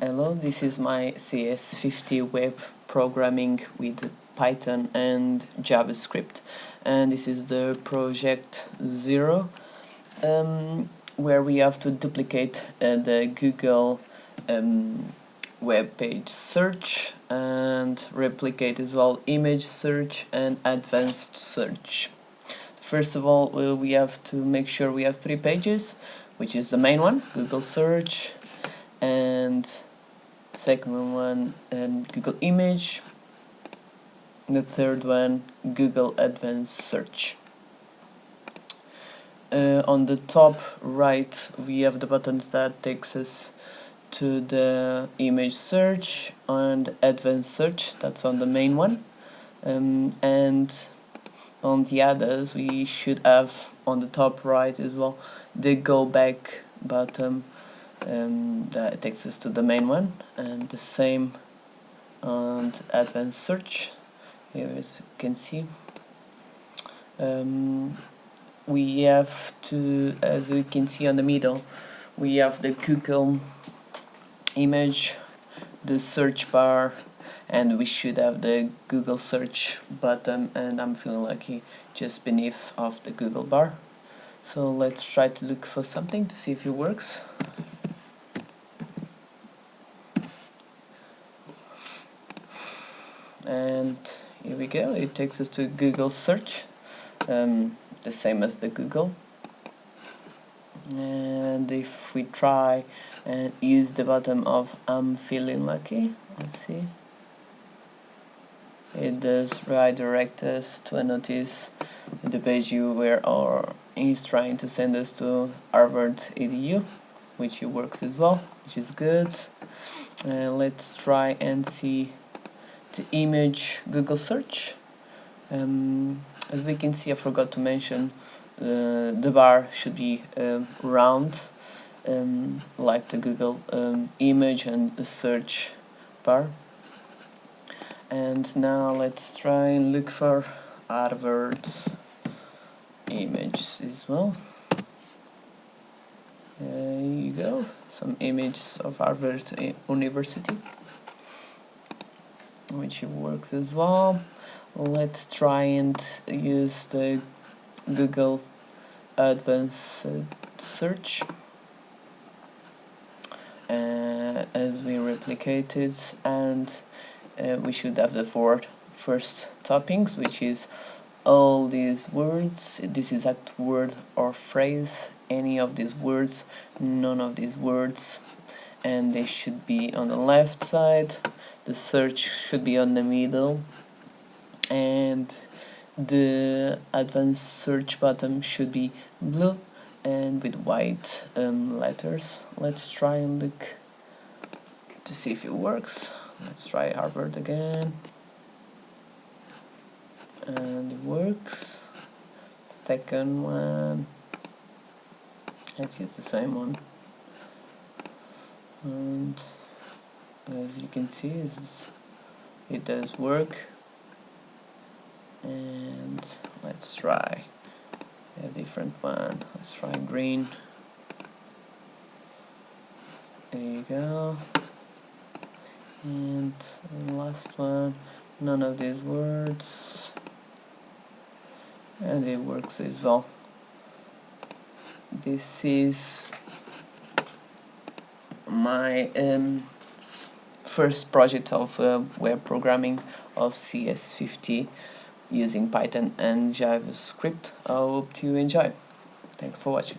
Hello, this is my CS50 web programming with Python and JavaScript, and this is the project 0, where we have to duplicate the Google web page search and replicate as well image search and advanced search. First of all, we have to make sure we have 3 pages, which is the main one, Google search, and second one Google image, the third one Google advanced search. On the top right we have the buttons that takes us to the image search and advanced search, that's on the main one, and on the others we should have on the top right as well the go back button that takes us to the main one, and the same on advanced search. Here, as you can see, we have to, as we can see on the middle, we have the Google image, the search bar, and we should have the Google search button, and I'm feeling lucky, just beneath of the Google bar. So let's try to look for something to see if it works. And here we go, it takes us to Google search, the same as the Google. And if we try and use the button of I'm feeling lucky, let's see, it does redirect us to a notice in the page where he's trying to send us to Harvard edu, which it works as well, which is good. Let's try and see the image Google search. As we can see, I forgot to mention the bar should be round, like the Google image and the search bar. And now let's try and look for Harvard image as well. There you go, some images of Harvard University, which works as well. Let's try and use the Google advanced search as we replicate it, and we should have the 4 first toppings, which is all these words, this exact word or phrase, any of these words, none of these words, and they should be on the left side. The search should be on the middle, and the advanced search button should be blue and with white letters. Let's try and look to see if it works. Let's try Harvard again, and it works. Second one, let's see, it's the same one, and as you can see, it does work. And let's try a different one. Let's try green. There you go. And the last one, none of these words, and it works as well. This is my first project of web programming of CS50 using Python and JavaScript. I hope you enjoy. Thanks for watching.